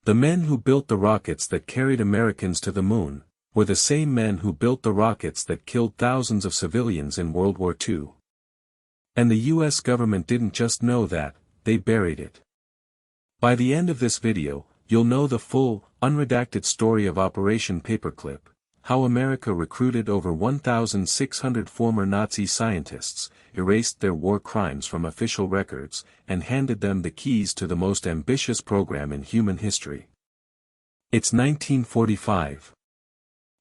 The men who built the rockets that carried Americans to the moon were the same men who built the rockets that killed thousands of civilians in World War II. And the US government didn't just know that, they buried it. By the end of this video, you'll know the full, unredacted story of Operation Paperclip, how America recruited over 1,600 former Nazi scientists, erased their war crimes from official records, and handed them the keys to the most ambitious program in human history. It's 1945.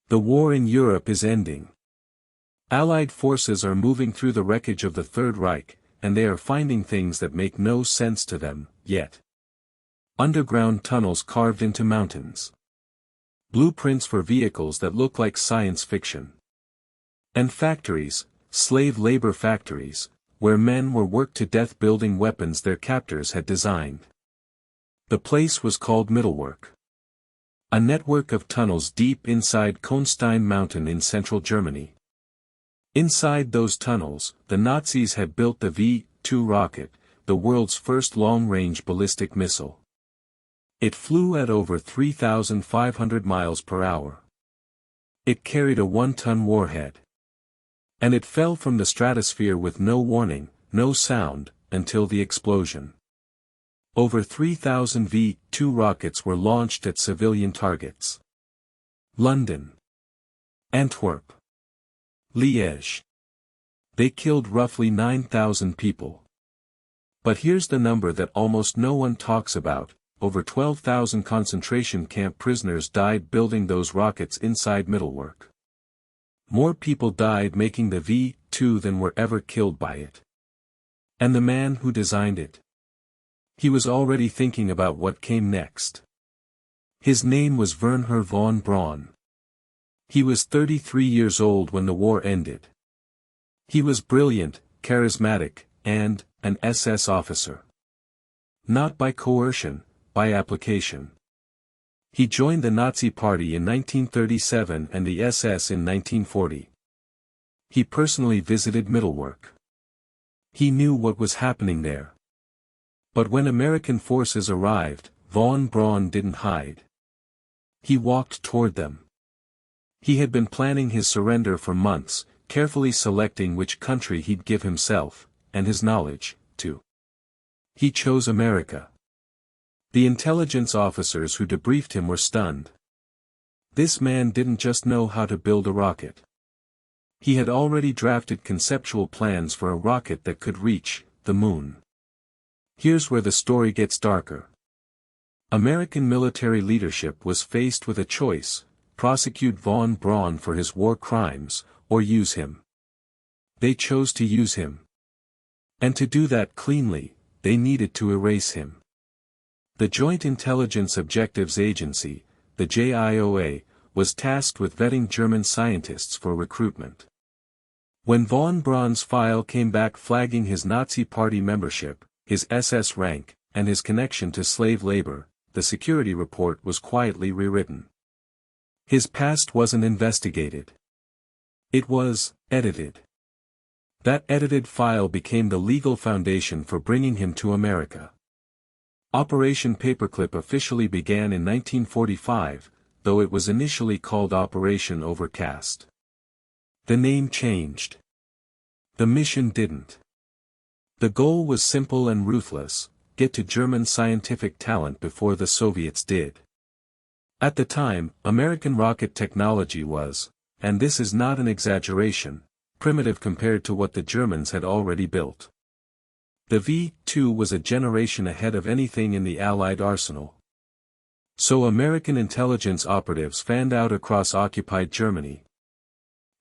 The war in Europe is ending. Allied forces are moving through the wreckage of the Third Reich, and they are finding things that make no sense to them, yet. Underground tunnels carved into mountains. Blueprints for vehicles that look like science fiction. And factories, slave labor factories, where men were worked to death building weapons their captors had designed. The place was called Mittelwerk. A network of tunnels deep inside Kohnstein Mountain in central Germany. Inside those tunnels, the Nazis had built the V-2 rocket, the world's first long-range ballistic missile. It flew at over 3,500 miles per hour. It carried a 1-ton warhead. And it fell from the stratosphere with no warning, no sound, until the explosion. Over 3,000 V-2 rockets were launched at civilian targets. London. Antwerp. Liège. They killed roughly 9,000 people. But here's the number that almost no one talks about. Over 12,000 concentration camp prisoners died building those rockets inside Mittelwerk. More people died making the V-2 than were ever killed by it. And the man who designed it? He was already thinking about what came next. His name was Wernher von Braun. He was 33 years old when the war ended. He was brilliant, charismatic, and an SS officer. Not by coercion, by application. He joined the Nazi Party in 1937 and the SS in 1940. He personally visited Mittelwerk. He knew what was happening there. But when American forces arrived, von Braun didn't hide. He walked toward them. He had been planning his surrender for months, carefully selecting which country he'd give himself, and his knowledge, to. He chose America. The intelligence officers who debriefed him were stunned. This man didn't just know how to build a rocket. He had already drafted conceptual plans for a rocket that could reach the moon. Here's where the story gets darker. American military leadership was faced with a choice: prosecute von Braun for his war crimes, or use him. They chose to use him. And to do that cleanly, they needed to erase him. The Joint Intelligence Objectives Agency, the JIOA, was tasked with vetting German scientists for recruitment. When von Braun's file came back flagging his Nazi Party membership, his SS rank, and his connection to slave labor, the security report was quietly rewritten. His past wasn't investigated. It was edited. That edited file became the legal foundation for bringing him to America. Operation Paperclip officially began in 1945, though it was initially called Operation Overcast. The name changed. The mission didn't. The goal was simple and ruthless: get to German scientific talent before the Soviets did. At the time, American rocket technology was, and this is not an exaggeration, primitive compared to what the Germans had already built. The V-2 was a generation ahead of anything in the Allied arsenal. So American intelligence operatives fanned out across occupied Germany.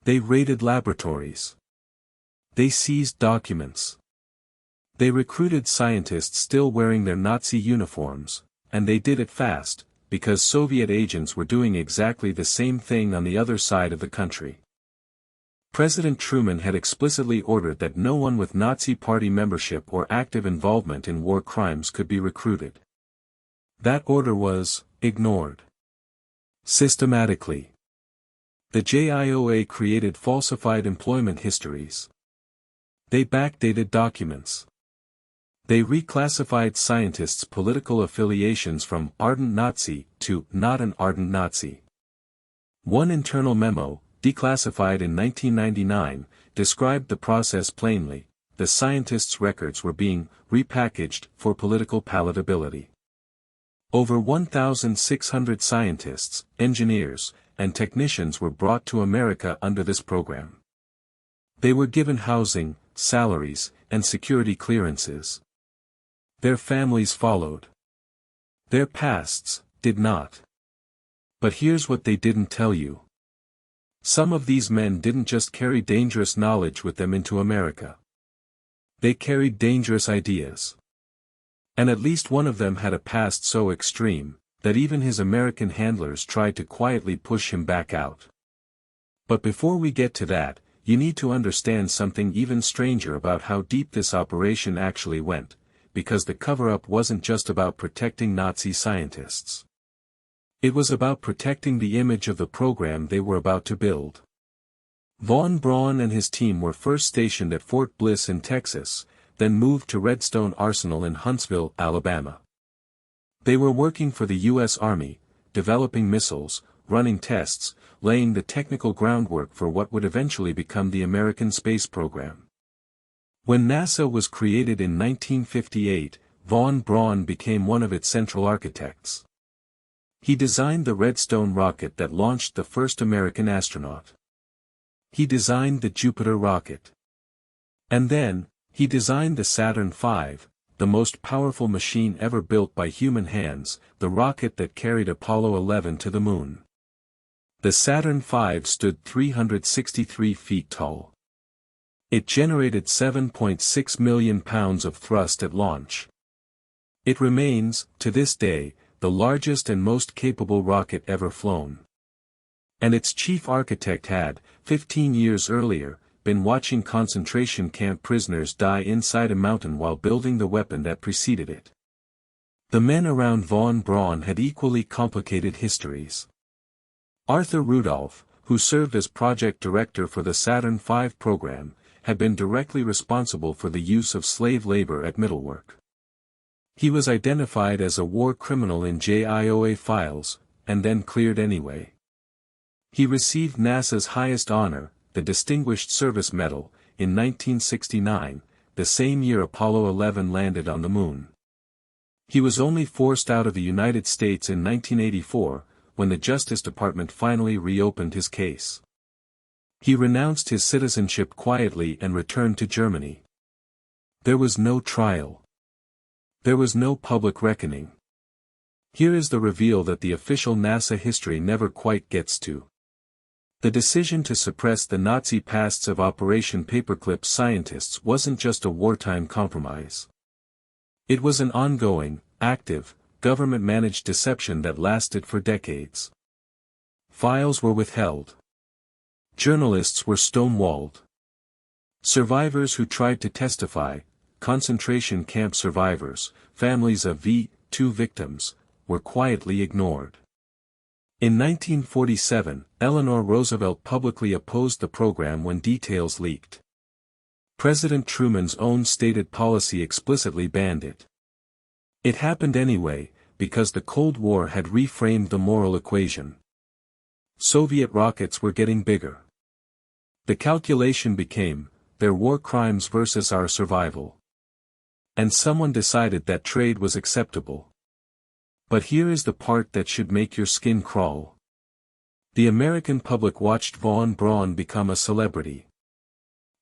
They raided laboratories. They seized documents. They recruited scientists still wearing their Nazi uniforms, and they did it fast, because Soviet agents were doing exactly the same thing on the other side of the country. President Truman had explicitly ordered that no one with Nazi Party membership or active involvement in war crimes could be recruited. That order was ignored. Systematically. The JIOA created falsified employment histories. They backdated documents. They reclassified scientists' political affiliations from ardent Nazi to not an ardent Nazi. One internal memo, declassified in 1999, described the process plainly: the scientists' records were being repackaged for political palatability. Over 1,600 scientists, engineers, and technicians were brought to America under this program. They were given housing, salaries, and security clearances. Their families followed. Their pasts did not. But here's what they didn't tell you. Some of these men didn't just carry dangerous knowledge with them into America. They carried dangerous ideas. And at least one of them had a past so extreme, that even his American handlers tried to quietly push him back out. But before we get to that, you need to understand something even stranger about how deep this operation actually went, because the cover-up wasn't just about protecting Nazi scientists. It was about protecting the image of the program they were about to build. Von Braun and his team were first stationed at Fort Bliss in Texas, then moved to Redstone Arsenal in Huntsville, Alabama. They were working for the U.S. Army, developing missiles, running tests, laying the technical groundwork for what would eventually become the American space program. When NASA was created in 1958, von Braun became one of its central architects. He designed the Redstone rocket that launched the first American astronaut. He designed the Jupiter rocket. And then, he designed the Saturn V, the most powerful machine ever built by human hands, the rocket that carried Apollo 11 to the moon. The Saturn V stood 363 feet tall. It generated 7.6 million pounds of thrust at launch. It remains, to this day, the largest and most capable rocket ever flown. And its chief architect had, 15 years earlier, been watching concentration camp prisoners die inside a mountain while building the weapon that preceded it. The men around von Braun had equally complicated histories. Arthur Rudolph, who served as project director for the Saturn V program, had been directly responsible for the use of slave labor at Middlework. He was identified as a war criminal in JIOA files, and then cleared anyway. He received NASA's highest honor, the Distinguished Service Medal, in 1969, the same year Apollo 11 landed on the moon. He was only forced out of the United States in 1984, when the Justice Department finally reopened his case. He renounced his citizenship quietly and returned to Germany. There was no trial. There was no public reckoning. Here is the reveal that the official NASA history never quite gets to. The decision to suppress the Nazi pasts of Operation Paperclip scientists wasn't just a wartime compromise. It was an ongoing, active, government-managed deception that lasted for decades. Files were withheld. Journalists were stonewalled. Survivors who tried to testify, concentration camp survivors, families of V2 victims, were quietly ignored. In 1947, Eleanor Roosevelt publicly opposed the program when details leaked. President Truman's own stated policy explicitly banned it. It happened anyway, because the Cold War had reframed the moral equation. Soviet rockets were getting bigger. The calculation became, their war crimes versus our survival. And someone decided that trade was acceptable. But here is the part that should make your skin crawl. The American public watched von Braun become a celebrity.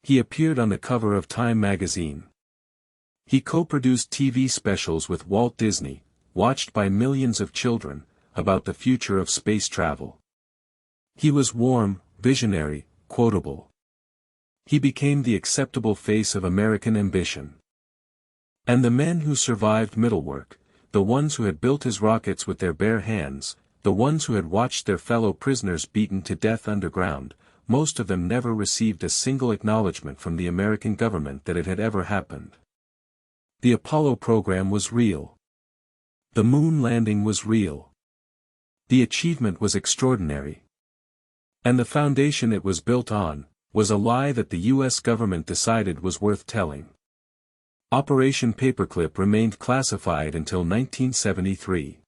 He appeared on the cover of Time magazine. He co-produced TV specials with Walt Disney, watched by millions of children, about the future of space travel. He was warm, visionary, quotable. He became the acceptable face of American ambition. And the men who survived Middlework, the ones who had built his rockets with their bare hands, the ones who had watched their fellow prisoners beaten to death underground, most of them never received a single acknowledgement from the American government that it had ever happened. The Apollo program was real. The moon landing was real. The achievement was extraordinary. And the foundation it was built on, was a lie that the U.S. government decided was worth telling. Operation Paperclip remained classified until 1973.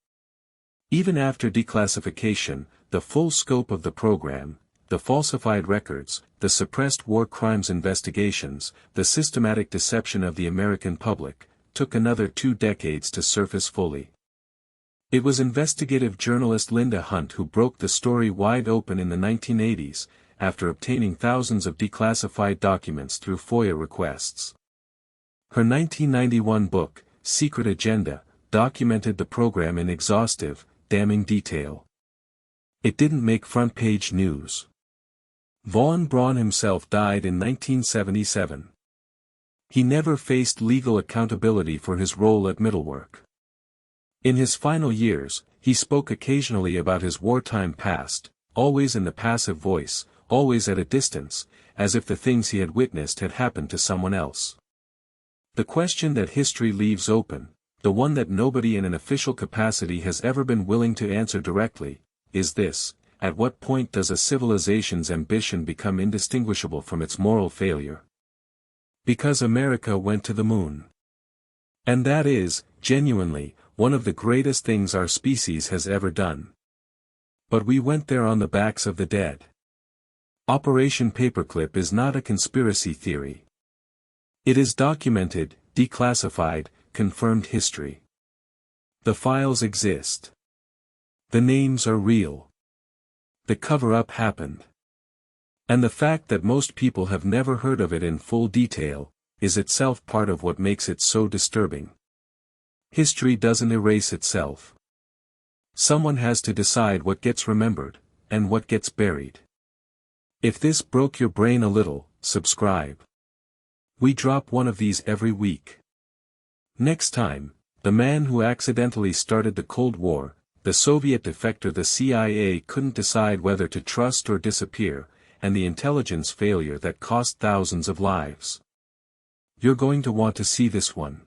Even after declassification, the full scope of the program, the falsified records, the suppressed war crimes investigations, the systematic deception of the American public, took another 2 decades to surface fully. It was investigative journalist Linda Hunt who broke the story wide open in the 1980s, after obtaining thousands of declassified documents through FOIA requests. Her 1991 book, Secret Agenda, documented the program in exhaustive, damning detail. It didn't make front-page news. Von Braun himself died in 1977. He never faced legal accountability for his role at Middlework. In his final years, he spoke occasionally about his wartime past, always in the passive voice, always at a distance, as if the things he had witnessed had happened to someone else. The question that history leaves open, the one that nobody in an official capacity has ever been willing to answer directly, is this: at what point does a civilization's ambition become indistinguishable from its moral failure? Because America went to the moon. And that is, genuinely, one of the greatest things our species has ever done. But we went there on the backs of the dead. Operation Paperclip is not a conspiracy theory. It is documented, declassified, confirmed history. The files exist. The names are real. The cover-up happened. And the fact that most people have never heard of it in full detail, is itself part of what makes it so disturbing. History doesn't erase itself. Someone has to decide what gets remembered, and what gets buried. If this broke your brain a little, subscribe. We drop one of these every week. Next time, the man who accidentally started the Cold War, the Soviet defector the CIA couldn't decide whether to trust or disappear, and the intelligence failure that cost thousands of lives. You're going to want to see this one.